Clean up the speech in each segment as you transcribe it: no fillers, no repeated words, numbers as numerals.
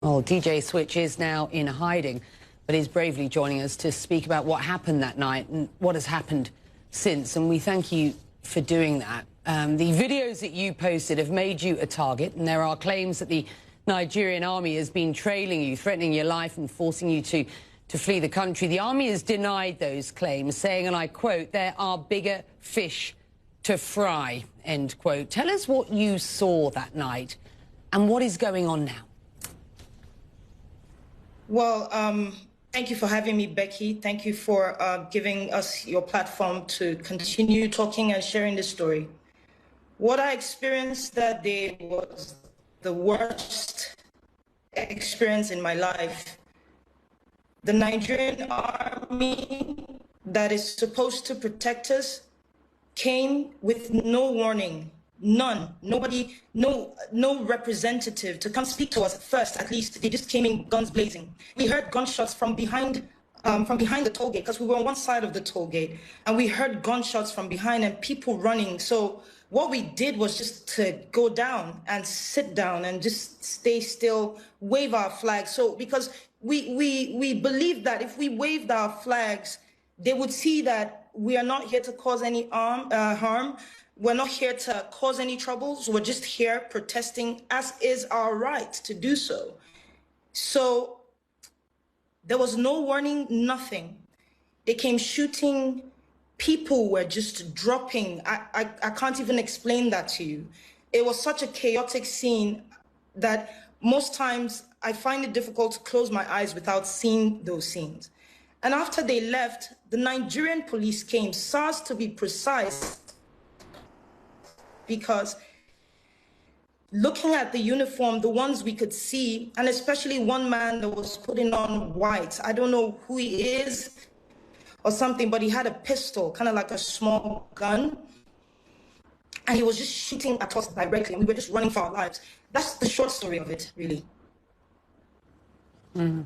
Well, DJ Switch is now in hiding, but is bravely joining us to speak about what happened that night and what has happened since. And we thank you for doing that. The videos that you posted have made you a target, and there are claims that the Nigerian army has been trailing you, threatening your life and forcing you to flee the country. The army has denied those claims, saying, and I quote, "There are bigger fish to fry," end quote. Tell us what you saw that night and what is going on now. Well, thank you for having me, Becky. Thank you for giving us your platform to continue talking and sharing this story. What I experienced that day was the worst experience in my life. The Nigerian army that is supposed to protect us came with no warning. None, nobody, no representative to come speak to us first. At least they just came in guns blazing. We heard gunshots from behind the toll gate, because we were on one side of the toll gate, and we heard gunshots from behind and people running. So what we did was just to go down and sit down and just stay still, wave our flags. So because we believed that if we waved our flags, they would see that we are not here to cause any harm. We're not here to cause any troubles. We're just here protesting, as is our right to do so. So there was no warning, nothing. They came shooting. People were just dropping. I can't even explain that to you. It was such a chaotic scene that most times I find it difficult to close my eyes without seeing those scenes. And after they left, the Nigerian police came, SARS to be precise, because looking at the uniform, the ones we could see, and especially one man that was putting on white, I don't know who he is or something, but he had a pistol, kind of like a small gun, and he was just shooting at us directly, and we were just running for our lives. That's the short story of it, really. Mm-hmm.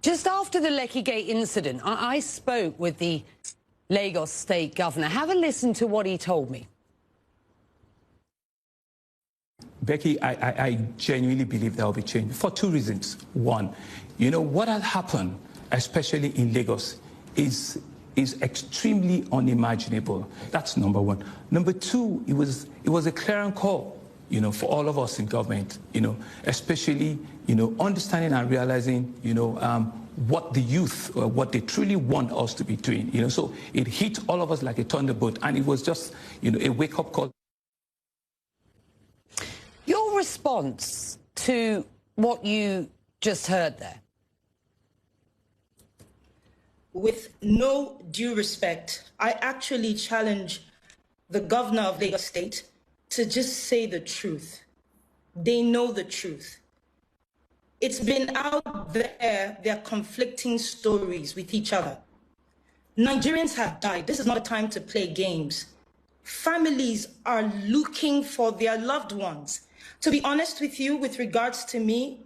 Just after the Lekki Gate incident, I spoke with the Lagos State Governor. Have a listen to what he told me. Becky, I genuinely believe there will be change for two reasons. One, you know, what had happened, especially in Lagos, is extremely unimaginable. That's number one. Number two, it was a clarion call, you know, for all of us in government, you know, especially, you know, understanding and realizing, you know, what the youth, what they truly want us to be doing, you know. So it hit all of us like a thunderbolt, and it was just, you know, a wake-up call. Your response to what you just heard there? With no due respect, I actually challenge the governor of Lagos State to just say the truth. They know the truth. It's been out there, they're conflicting stories with each other. Nigerians have died. This is not a time to play games. Families are looking for their loved ones. To be honest with you, with regards to me,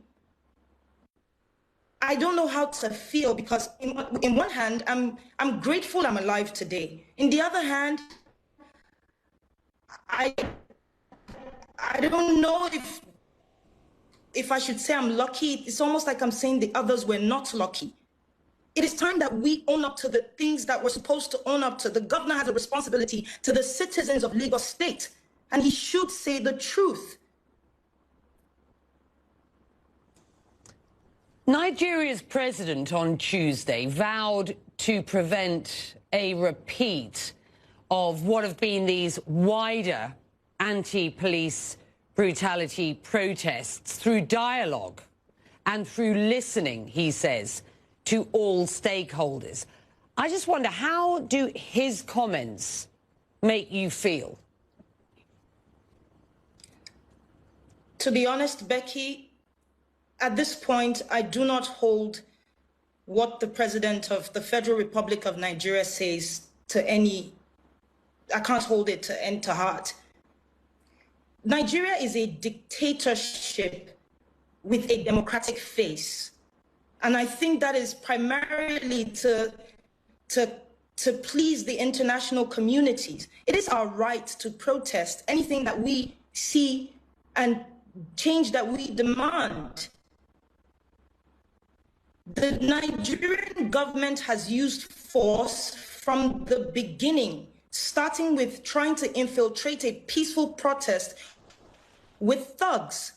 I don't know how to feel, because in one hand, I'm grateful I'm alive today. In the other hand, I don't know if I should say I'm lucky. It's almost like I'm saying the others were not lucky. It is time that we own up to the things that we're supposed to own up to. The governor has a responsibility to the citizens of Lagos State, and he should say the truth. Nigeria's president on Tuesday vowed to prevent a repeat of what have been these wider anti-police brutality protests through dialogue and through listening, he says, to all stakeholders. I just wonder, how do his comments make you feel? To be honest, Becky, at this point, I do not hold what the president of the Federal Republic of Nigeria says to any, I can't hold it to heart. Nigeria is a dictatorship with a democratic face. And I think that is primarily to please the international communities. It is our right to protest anything that we see and change that we demand. The Nigerian government has used force from the beginning, starting with trying to infiltrate a peaceful protest with thugs.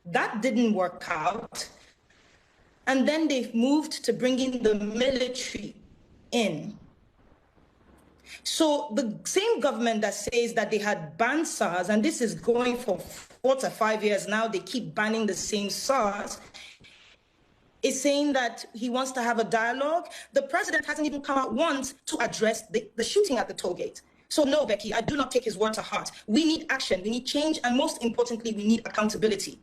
That didn't work out. And then they've moved to bringing the military in. So the same government that says that they had banned SARS, and this is going for 4 to 5 years now, they keep banning the same SARS, is saying that he wants to have a dialogue. The president hasn't even come out once to address the shooting at the toll gate. So no, Becky, I do not take his word to heart. We need action, we need change, and most importantly, we need accountability.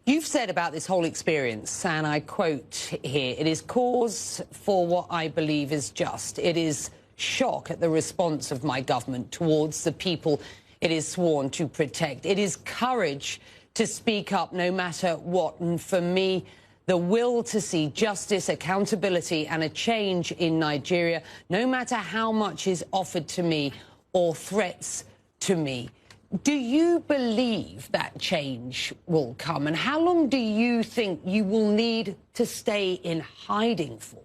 You've said about this whole experience, and I quote here, "It is cause for what I believe is just. It is shock at the response of my government towards the people it is sworn to protect. It is courage to speak up no matter what. And for me, the will to see justice, accountability and a change in Nigeria, no matter how much is offered to me or threats to me." Do you believe that change will come? And how long do you think you will need to stay in hiding for?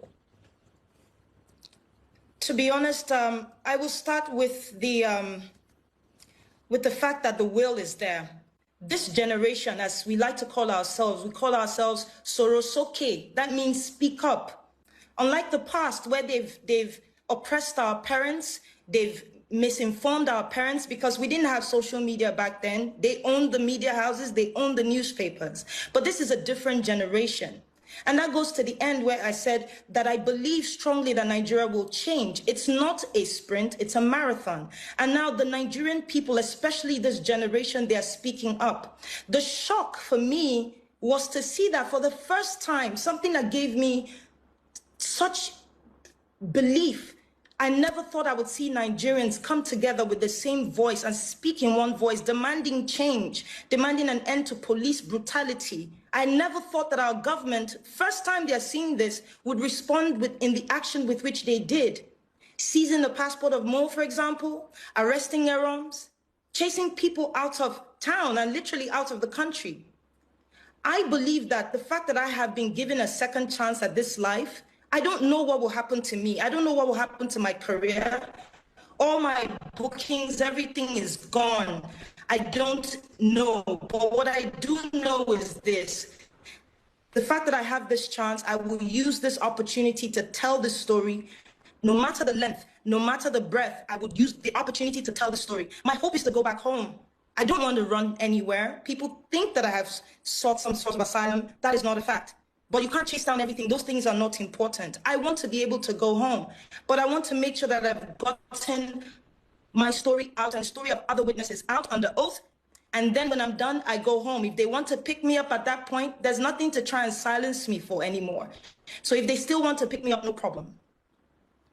To be honest, I will start with the fact that the will is there. This generation, as we like to call ourselves, we call ourselves Sorosoke. That means speak up. Unlike the past, where they've oppressed our parents, they've misinformed our parents because we didn't have social media back then. They owned the media houses, they owned the newspapers. But this is a different generation. And that goes to the end where I said that I believe strongly that Nigeria will change. It's not a sprint, it's a marathon. And now the Nigerian people, especially this generation, they are speaking up. The shock for me was to see that for the first time, something that gave me such belief. I never thought I would see Nigerians come together with the same voice and speak in one voice, demanding change, demanding an end to police brutality. I never thought that our government, first time they're seeing this, would respond in the action with which they did. Seizing the passport of Mo, for example, arresting Yeroms, chasing people out of town and literally out of the country. I believe that the fact that I have been given a second chance at this life, I don't know what will happen to me. I don't know what will happen to my career. All my bookings, everything is gone. I don't know. But what I do know is this. The fact that I have this chance, I will use this opportunity to tell this story. No matter the length, no matter the breadth, I would use the opportunity to tell the story. My hope is to go back home. I don't want to run anywhere. People think that I have sought some sort of asylum. That is not a fact. But you can't chase down everything. Those things are not important. I want to be able to go home, but I want to make sure that I've gotten my story out and the story of other witnesses out under oath. And then when I'm done, I go home. If they want to pick me up at that point, there's nothing to try and silence me for anymore. So if they still want to pick me up, no problem.